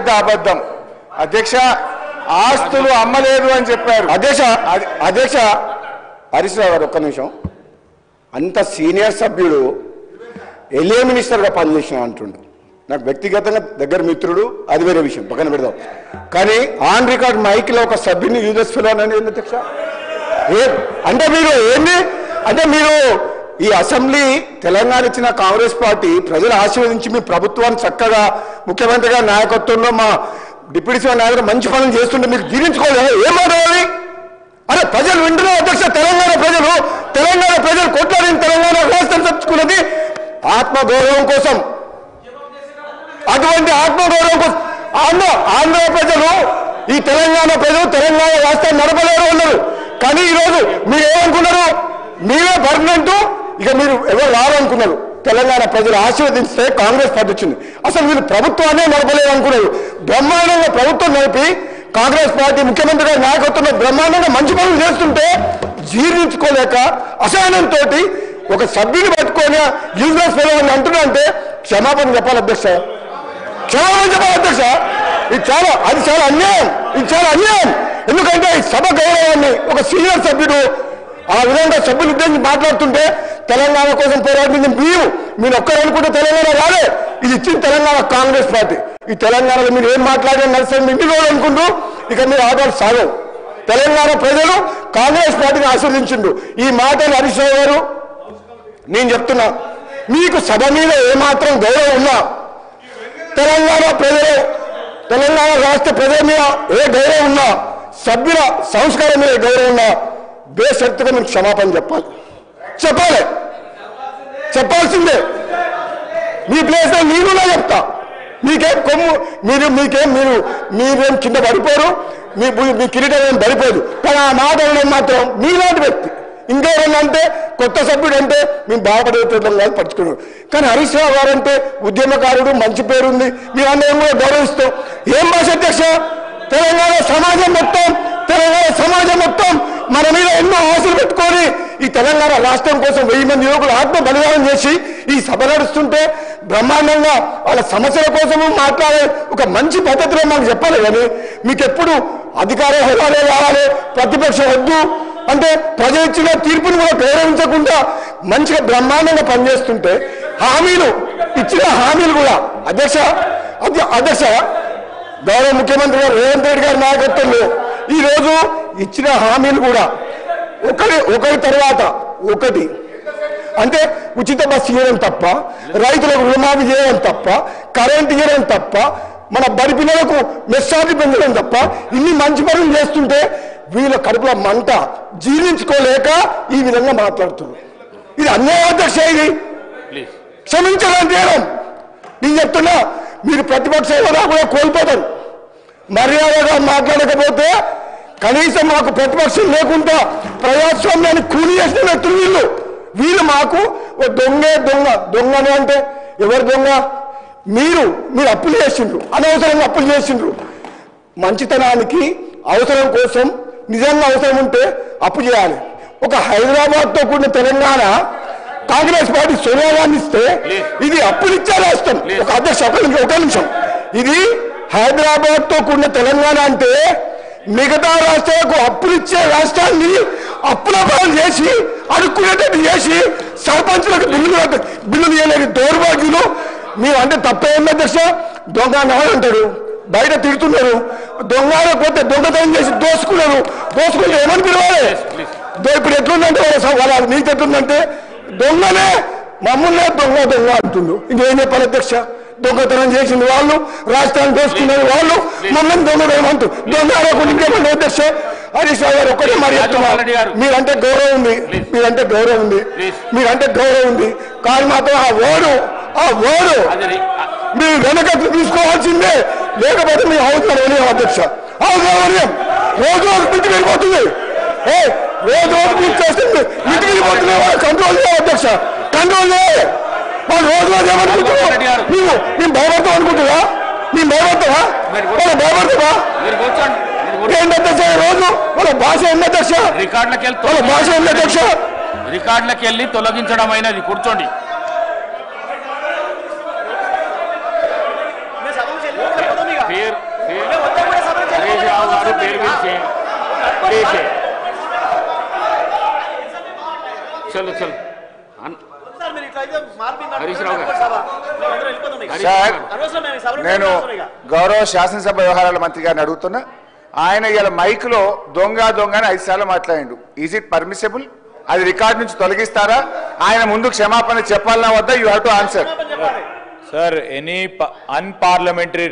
పెద్ద అబద్ధం అధ్యక్ష ఆస్తులు అమ్మలేదు అని చెప్పారు అధ్యక్ష హరీష్ రావు గారు ఒక్క నిమిషం అంత సీనియర్ సభ్యుడు ఎల్ఏ మినిస్టర్గా పనిచేసిన అంటుండు నాకు వ్యక్తిగతంగా దగ్గర మిత్రుడు అది వేరే విషయం పక్కన పెడదాం కానీ ఆన్ రికార్డ్ మైక్లో ఒక సభ్యుని యూజెస్ ఫెలో అని అధ్యక్ష అంటే మీరు ఏంది అంటే మీరు ఈ అసెంబ్లీ తెలంగాణ ఇచ్చిన కాంగ్రెస్ పార్టీ ప్రజలు ఆశీర్వదించి మీ ప్రభుత్వాన్ని చక్కగా ముఖ్యమంత్రిగా నాయకత్వంలో మా డిప్యూటీ సీఎం నాయకులు మంచి పనులు చేస్తుంటే మీకు జీర్ణించుకోలేదు ఏం మాట్లాడాలి అరే ప్రజలు వింటున్నారు అధ్యక్ష తెలంగాణ ప్రజలు కొట్లాడిన తెలంగాణ రాష్ట్రం తెచ్చుకున్నది ఆత్మగౌరవం కోసం అటువంటి ఆత్మగౌరవం కోసం ఆంధ్ర ప్రజలు ఈ తెలంగాణ ప్రజలు తెలంగాణ రాష్ట్రాన్ని నడపలేరు ఉన్నారు కానీ ఈరోజు మీరు ఏమనుకున్నారు మీరే పర్మనెంట్ ఇక మీరు ఎవరు రావాలనుకున్నారు తెలంగాణ ప్రజలు ఆశీర్వదిస్తే కాంగ్రెస్ పార్టీ వచ్చింది అసలు వీళ్ళు ప్రభుత్వాన్ని నడపలేరు అనుకున్నారు బ్రహ్మాండంగా ప్రభుత్వం నడిపి కాంగ్రెస్ పార్టీ ముఖ్యమంత్రి గారి నాయకత్వంలో బ్రహ్మాండంగా మంచి పనులు చేస్తుంటే జీర్ణించుకోలేక అసహనంతో ఒక సభ్యుని పట్టుకొని యూజ్లెస్ ఫెలో అని అంటున్నా అంటే క్షమాపణ చెప్పాలి అధ్యక్ష ఇది చాలా అన్యాయం ఎందుకంటే ఈ సభ గౌరవాన్ని ఒక సీనియర్ సభ్యుడు ఆ విధంగా సభ్యులు ఉద్దేశించి మాట్లాడుతుంటే తెలంగాణ కోసం పోరాడింది మీరు ఒక్కరు అనుకుంటే తెలంగాణ రాలే ఇది ఇచ్చిన తెలంగాణ కాంగ్రెస్ పార్టీ ఈ తెలంగాణలో మీరు ఏం మాట్లాడినా నడుస్తుంది ఇన్ని రోజులు అనుకుంటూ ఇక మీరు ఆటలు సాగవు తెలంగాణ ప్రజలు కాంగ్రెస్ పార్టీని ఆస్వాదించిండు ఈ మాటలు హరీష్ రావు గారు నేను చెప్తున్నా మీకు సభ మీద ఏమాత్రం గౌరవం ఉన్నా తెలంగాణ రాష్ట్ర ప్రజల మీద ఏ గౌరవం ఉన్నా సభ్యుల సంస్కారం మీద గౌరవం ఉన్నా బేషరతుగా మీకు క్షమాపణ చెప్పాల్సిందే మీ ప్లేస్లో నేను చెప్తా మీకేం కొమ్ము మీరేం కింద పడిపోరు మీ కిరీటం ఏం పడిపోదు కానీ ఆ మాట మాత్రం మీలాంటి వ్యక్తి ఇంకెవరన్నా అంటే కొత్త సభ్యుడు అంటే మేము బాధపడేటోళ్ళం కాదు పట్టుకున్నాడు కానీ హరీష్ రావు గారు అంటే ఉద్యమకారుడు మంచి పేరుంది మీరందరం కూడా గౌరవిస్తాం ఏం భాష అధ్యక్ష తెలంగాణ సమాజం మొత్తం మన మీద ఎన్నో ఆశలు పెట్టుకొని ఈ తెలంగాణ రాష్ట్రం కోసం 1000 మంది యువకులు ఆత్మ బలిదానం చేసి ఈ సభ నడుస్తుంటే బ్రహ్మాండంగా వాళ్ళ సమస్యల కోసము మాట్లాడే ఒక మంచి పద్ధతిలో మాకు చెప్పాలి కానీ మీకు ఎప్పుడు అధికార హోదాలే కావాలి ప్రతిపక్షం వద్దు అంటే ప్రజలు ఇచ్చిన తీర్పును కూడా గౌరవించకుండా మంచిగా బ్రహ్మాండంగా పనిచేస్తుంటే ఇచ్చిన హామీలు కూడా అధ్యక్ష గౌరవ ముఖ్యమంత్రి గారు రేవంత్ రెడ్డి గారి నాయకత్వంలో ఈరోజు ఇచ్చిన హామీలు కూడా ఒకరి తర్వాత ఒకటి అంటే ఉచిత బస్సు చేయడం తప్ప రైతులకు రుణమాఫీ చేయడం తప్ప కరెంటు చేయడం తప్ప మన బడి పిల్లలకు మెస్సార్జీ పెంచడం తప్ప ఇన్ని మంచి పనులు చేస్తుంటే వీళ్ళ కడుపుల మంట జీర్ణించుకోలేక ఈ విధంగా మాట్లాడుతున్నారు ఇది అన్యాయం అధ్యక్ష ఇది క్షమించడం చేయడం నేను చెప్తున్నా మీరు ప్రతిపక్ష హోదా కూడా కోల్పోతారు మర్యాదగా మాట్లాడకపోతే కనీసం మాకు ప్రతిపక్షం లేకుండా ప్రజాస్వామ్యాన్ని కూలి చేసిన వ్యక్తులు వీళ్ళు మాకు దొంగను అంటే ఎవరు దొంగ మీరు అప్పులు చేసిండ్రు అనవసరంగా అప్పులు చేసిండ్రు మంచితనానికి అవసరం కోసం నిజంగా అవసరం ఉంటే అప్పు చేయాలి ఒక హైదరాబాద్తో కూడిన తెలంగాణ కాంగ్రెస్ పార్టీ సోనియా గాంధీ ఇస్తే ఇది అప్పులు ఇచ్చే రాష్ట్రం ఒక అధ్యక్ష ఒక నిమిషం ఇది హైదరాబాద్తో కూడిన తెలంగాణ అంటే మిగతా రాష్ట్రాలకు అప్పులు ఇచ్చే రాష్ట్రాన్ని అప్పుల పాలు చేసి అడుక్కునేటట్టు చేసి సర్పంచులకు బిల్లులు చేయలేని దౌర్భాగ్యులు మీరు అంటే తప్పేం అధ్యక్ష దొంగ అంటాడు బయట తిడుతున్నారు దొంగలకు పోతే దొంగతనం చేసి దోసుకుంటే ఏమని పిలవాలి ఇప్పుడు ఎట్లుందంటే వాళ్ళ నీతి ఎట్లుందంటే దొంగనే మమ్మల్నే దొంగ అంటుండు ఇంకేం చెప్పాలి అధ్యక్ష దొంగతనం చేసింది వాళ్ళు రాష్ట్రాన్ని దోసుకునేది వాళ్ళు మమ్మల్ని దొంగతనం దొంగ ఇంకేమంటే అధ్యక్ష హరీష్ రావు గారు ఒక్కటే మరి చెప్తున్నారు మీరంటే గౌరవం ఉంది కానీ మాత్రం ఆ ఓడు మీరు వెనక తీసుకోవాల్సిందే లేకపోతే మీ అవసరం అధ్యక్ష అవసరం రోజు మించి వెళ్ళిపోతుంది రోజు మీకు చేస్తుంది ఇంటికి వెళ్ళిపోతుంది కంట్రోల్ చేయాలి అధ్యక్ష కంట్రోల్ చేయాలి వాళ్ళు రోజు ఏమనుకుంటున్నావు మేము భయపడతాం అనుకుంటున్నా మేము భయపడతావా వాళ్ళు భయపడతావా ఏంటి అధ్యక్ష రోజు వాళ్ళ భాష ఉంది అధ్యక్ష వాళ్ళ భాష ఉంది అధ్యక్ష రికార్డులకు వెళ్ళి తొలగించడం అయినది కూర్చోండి పేరు చలో చలో హరీష్ రావు గారు సార్ నేను గౌరవ శాసనసభ వ్యవహారాల మంత్రి గారిని అడుగుతున్నా. ఆయన ఇలా మైక్ లో దొంగ అని 5 సార్లు మాట్లాడిండు. Is it permissible? అది రికార్డ్ నుంచి తొలగిస్తారా? ఆయన ముందు క్షమాపణ చెప్పాలన్నా వద్దా? You have to answer. Sir, any unparliamentary